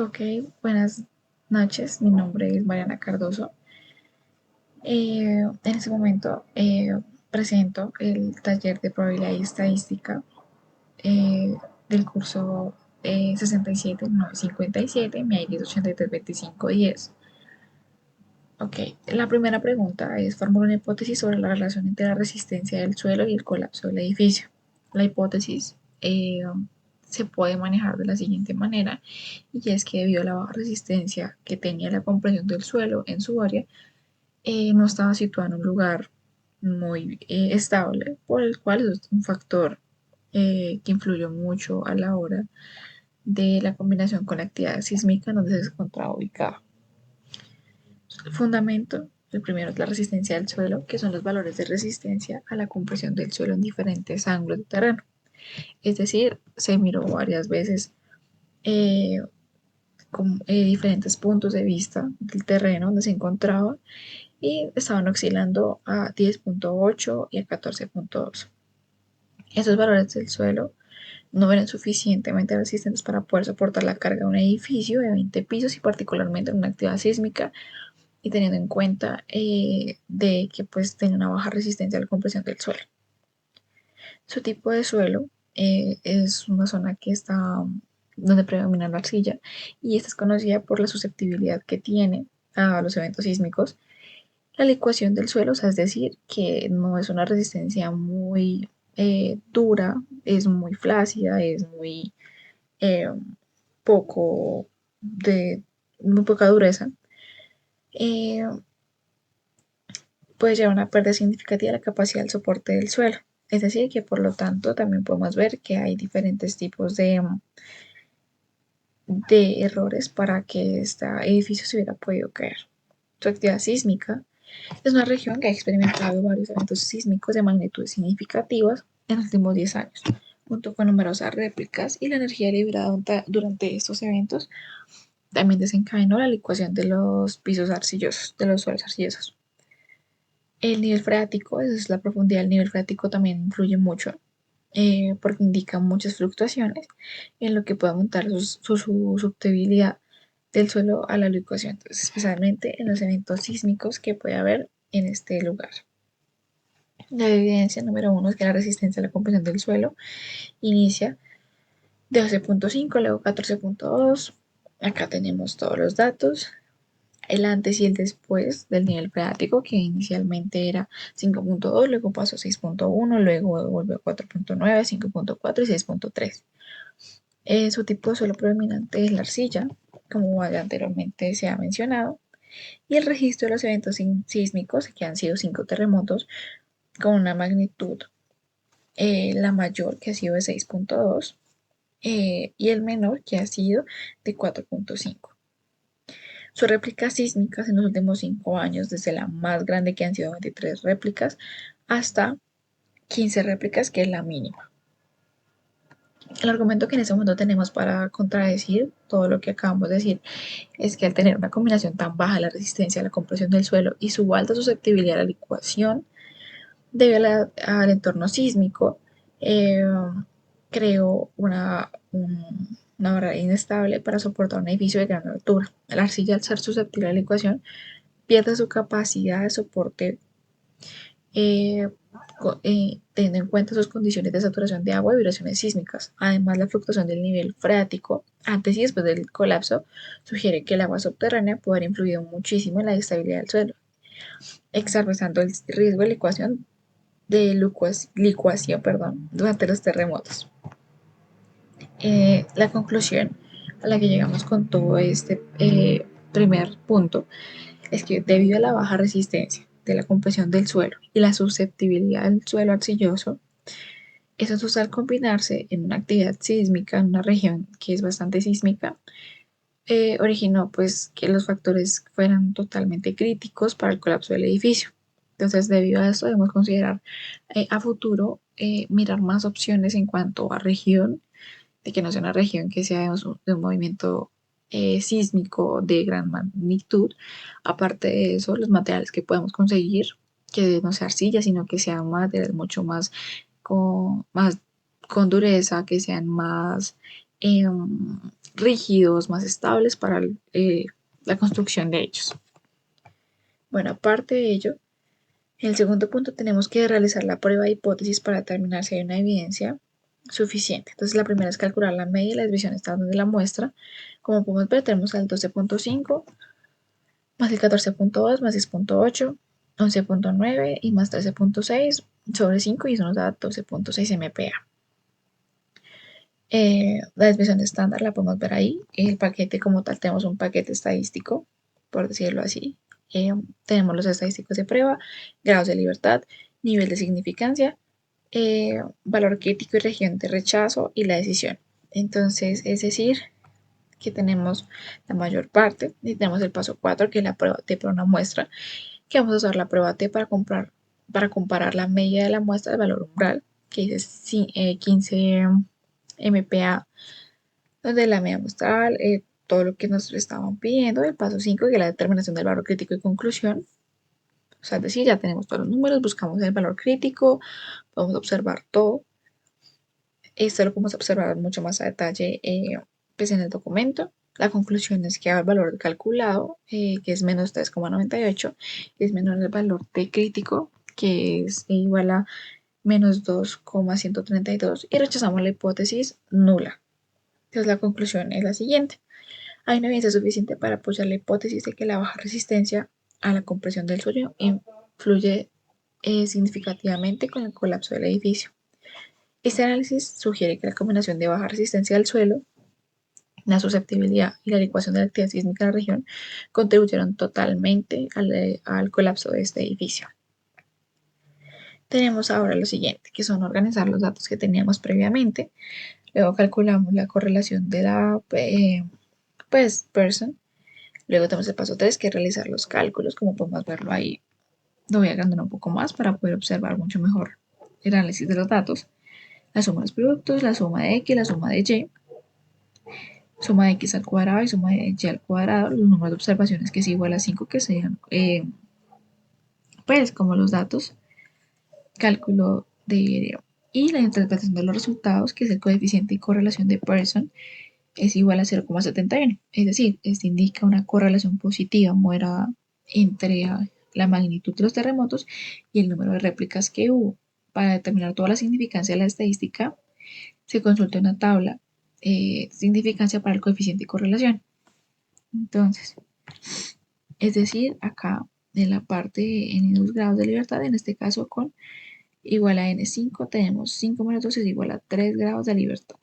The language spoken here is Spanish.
Ok, buenas noches. Mi nombre es Mariana Cardoso. En este momento presento el taller de probabilidad y estadística eh, del curso 67-957, mi ID es 832510. Ok, la primera pregunta es formular una hipótesis sobre la relación entre la resistencia del suelo y el colapso del edificio. La hipótesis se puede manejar de la siguiente manera, y es que debido a la baja resistencia que tenía la compresión del suelo en su área, no estaba situado en un lugar muy estable, por el cual eso es un factor que influyó mucho a la hora de la combinación con la actividad sísmica en donde se encontraba ubicado. El fundamento, el primero es la resistencia del suelo, que son los valores de resistencia a la compresión del suelo en diferentes ángulos de terreno. Es decir, se miró varias veces eh, con diferentes puntos de vista del terreno donde se encontraba y estaban oscilando a 10.8 y a 14.2. Esos valores del suelo no eran suficientemente resistentes para poder soportar la carga de un edificio de 20 pisos y particularmente en una actividad sísmica, y teniendo en cuenta de que pues tiene una baja resistencia a la compresión del suelo. Su tipo de suelo es una zona que está donde predomina la arcilla, y esta es conocida por la susceptibilidad que tiene a los eventos sísmicos. La licuación del suelo, o sea, es decir, que no es una resistencia muy dura, es muy flácida, es muy eh, poco de muy poca dureza. eh, Puede llevar a una pérdida significativa de la capacidad del soporte del suelo. Es decir, que por lo tanto también podemos ver que hay diferentes tipos de errores para que este edificio se hubiera podido caer. Su actividad sísmica es una región que ha experimentado varios eventos sísmicos de magnitudes significativas en los últimos 10 años, junto con numerosas réplicas, y la energía liberada durante estos eventos también desencadenó la licuación de los pisos arcillosos, de los suelos arcillosos. El nivel freático, esa es la profundidad del nivel freático, también influye mucho porque indica muchas fluctuaciones en lo que puede aumentar su susceptibilidad del suelo a la licuación, entonces, especialmente en los eventos sísmicos que puede haber en este lugar. La evidencia número uno es que la resistencia a la compresión del suelo inicia de 12.5, luego 14.2. Acá tenemos todos los datos, el antes y el después del nivel freático, que inicialmente era 5.2, luego pasó a 6.1, luego volvió a 4.9, 5.4 y 6.3. Su tipo de suelo predominante es la arcilla, como ya anteriormente se ha mencionado, y el registro de los eventos sísmicos, que han sido 5 terremotos con una magnitud, la mayor que ha sido de 6.2 y el menor que ha sido de 4.5. Sus réplicas sísmicas en los últimos 5 años, desde la más grande que han sido 23 réplicas hasta 15 réplicas, que es la mínima. El argumento que en este momento tenemos para contradecir todo lo que acabamos de decir es que al tener una combinación tan baja de la resistencia a la compresión del suelo y su alta susceptibilidad a la licuación debido al entorno sísmico, eh, creó una barrera inestable para soportar un edificio de gran altura. La arcilla, al ser susceptible a la licuación, pierde su capacidad de soporte, eh, teniendo en cuenta sus condiciones de saturación de agua y vibraciones sísmicas. Además, la fluctuación del nivel freático antes y después del colapso sugiere que el agua subterránea puede haber influido muchísimo en la estabilidad del suelo, exacerbando el riesgo de licuación, durante los terremotos. La conclusión a la que llegamos con todo este primer punto es que debido a la baja resistencia de la compresión del suelo y la susceptibilidad del suelo arcilloso, esos al combinarse en una actividad sísmica en una región que es bastante sísmica, originó pues que los factores fueran totalmente críticos para el colapso del edificio. Entonces, debido a eso, debemos considerar a futuro mirar más opciones en cuanto a región, de que no sea una región que sea de un movimiento sísmico de gran magnitud. Aparte de eso, los materiales que podemos conseguir, que no sea arcilla, sino que sean materiales mucho más con dureza, que sean más rígidos, más estables para la construcción de ellos. Bueno, aparte de ello, en el segundo punto tenemos que realizar la prueba de hipótesis para determinar si hay una evidencia suficiente. Entonces, la primera es calcular la media y la desviación estándar de la muestra. Como podemos ver, tenemos el 12.5 más el 14.2 más 10.8, 11.9 y más 13.6 sobre 5 y eso nos da 12.6 MPa. La desviación estándar la podemos ver ahí. El paquete como tal tenemos un paquete estadístico, por decirlo así. Tenemos los estadísticos de prueba, grados de libertad, nivel de significancia, valor crítico y región de rechazo y la decisión. Entonces, es decir, que tenemos la mayor parte y tenemos el paso 4, que es la prueba T para una muestra, que vamos a usar la prueba T para comparar la media de la muestra del valor umbral, que dice 15 MPa, donde la media muestral, todo lo que nos estaban pidiendo, el paso 5, que es la determinación del valor crítico y conclusión. O sea, es decir, ya tenemos todos los números, buscamos el valor crítico, podemos observar todo. Esto lo podemos observar mucho más a detalle pues en el documento. La conclusión es que el valor calculado, que es menos 3,98, es menor al valor T crítico, que es igual a menos 2,132, y rechazamos la hipótesis nula. Entonces la conclusión es la siguiente. Hay una evidencia suficiente para apoyar la hipótesis de que la baja resistencia a la compresión del suelo influye significativamente con el colapso del edificio. Este análisis sugiere que la combinación de baja resistencia al suelo, la susceptibilidad y la licuación de la actividad sísmica en la región contribuyeron totalmente al colapso de este edificio. Tenemos ahora lo siguiente, que son organizar los datos que teníamos previamente. Luego calculamos la correlación de la person. Luego tenemos el paso 3, que es realizar los cálculos, como podemos verlo ahí. Lo voy agrandando un poco más para poder observar mucho mejor el análisis de los datos. La suma de los productos, la suma de X, la suma de Y, suma de X al cuadrado y suma de Y al cuadrado, los números de observaciones que es igual a 5, que serían pues como los datos, cálculo de y la interpretación de los resultados, que es el coeficiente y correlación de Pearson, es igual a 0,71. Es decir, este indica una correlación positiva moderada entre la magnitud de los terremotos y el número de réplicas que hubo. Para determinar toda la significancia de la estadística, se consulta una tabla significancia para el coeficiente y correlación. Entonces, es decir, acá en la parte en los grados de libertad, en este caso con igual a N5, tenemos 5 menos 2 es igual a 3 grados de libertad.